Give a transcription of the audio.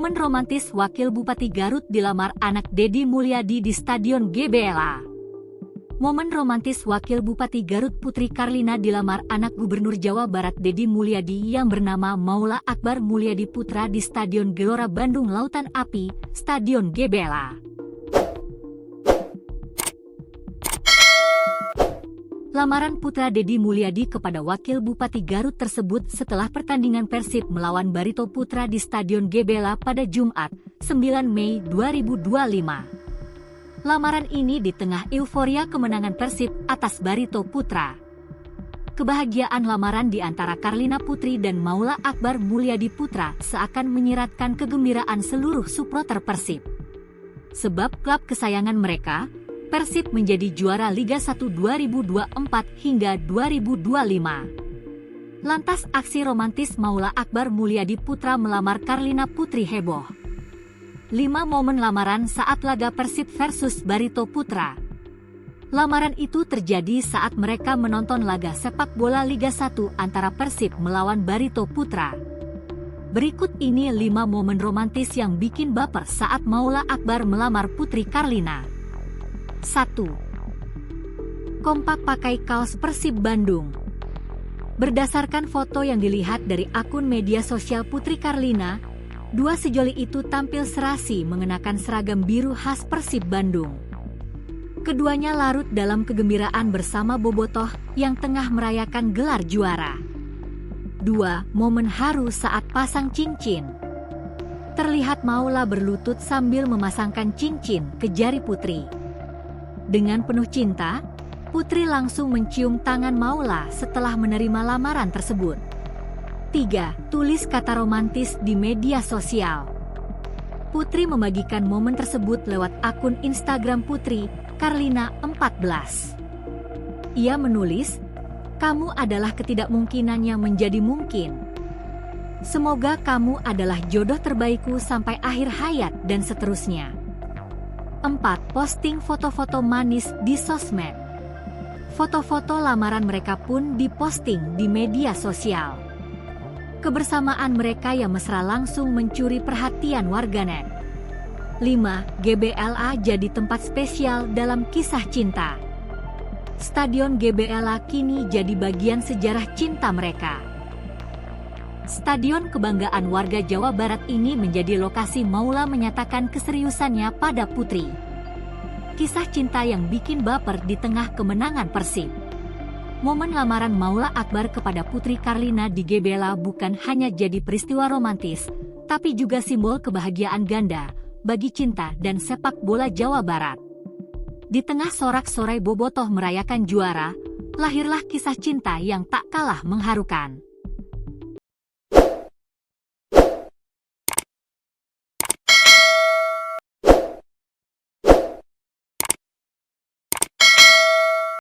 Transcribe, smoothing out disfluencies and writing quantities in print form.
Momen romantis Wakil Bupati Garut dilamar anak Deddy Mulyadi di Stadion GBLA. Momen romantis Wakil Bupati Garut Putri Karlina dilamar anak Gubernur Jawa Barat Deddy Mulyadi yang bernama Maula Akbar Mulyadi Putra di Stadion Gelora Bandung Lautan Api, Stadion GBLA. Lamaran putra Deddy Mulyadi kepada Wakil Bupati Garut tersebut setelah pertandingan Persib melawan Barito Putra di Stadion GBLA pada Jumat, 9 Mei 2025. Lamaran ini di tengah euforia kemenangan Persib atas Barito Putra. Kebahagiaan lamaran di antara Karlina Putri dan Maula Akbar Mulyadi Putra seakan menyiratkan kegembiraan seluruh supporter Persib. Sebab klub kesayangan mereka, Persib menjadi juara Liga 1 2024 hingga 2025. Lantas aksi romantis Maula Akbar Mulyadi Putra melamar Karlina Putri heboh. 5 momen lamaran saat laga Persib versus Barito Putra. Lamaran itu terjadi saat mereka menonton laga sepak bola Liga 1 antara Persib melawan Barito Putra. Berikut ini 5 momen romantis yang bikin baper saat Maula Akbar melamar Putri Karlina. 1. Kompak pakai kaos Persib Bandung. Berdasarkan foto yang dilihat dari akun media sosial Putri Karlina, dua sejoli itu tampil serasi mengenakan seragam biru khas Persib Bandung. Keduanya larut dalam kegembiraan bersama bobotoh yang tengah merayakan gelar juara. 2. Momen haru saat pasang cincin. Terlihat Maula berlutut sambil memasangkan cincin ke jari Putri. Dengan penuh cinta, Putri langsung mencium tangan Maula setelah menerima lamaran tersebut. 3. Tulis kata romantis di media sosial. Putri membagikan momen tersebut lewat akun Instagram Putri, Karlina 14. Ia menulis, "Kamu adalah ketidakmungkinan yang menjadi mungkin. Semoga kamu adalah jodoh terbaikku sampai akhir hayat dan seterusnya." 4. Posting foto-foto manis di sosmed. Foto-foto lamaran mereka pun diposting di media sosial. Kebersamaan mereka yang mesra langsung mencuri perhatian warganet. 5. GBLA jadi tempat spesial dalam kisah cinta. Stadion GBLA kini jadi bagian sejarah cinta mereka. Stadion kebanggaan warga Jawa Barat ini menjadi lokasi Maula menyatakan keseriusannya pada Putri. Kisah cinta yang bikin baper di tengah kemenangan Persib. Momen lamaran Maula Akbar kepada Putri Karlina di GBLA bukan hanya jadi peristiwa romantis, tapi juga simbol kebahagiaan ganda bagi cinta dan sepak bola Jawa Barat. Di tengah sorak-sorai bobotoh merayakan juara, lahirlah kisah cinta yang tak kalah mengharukan.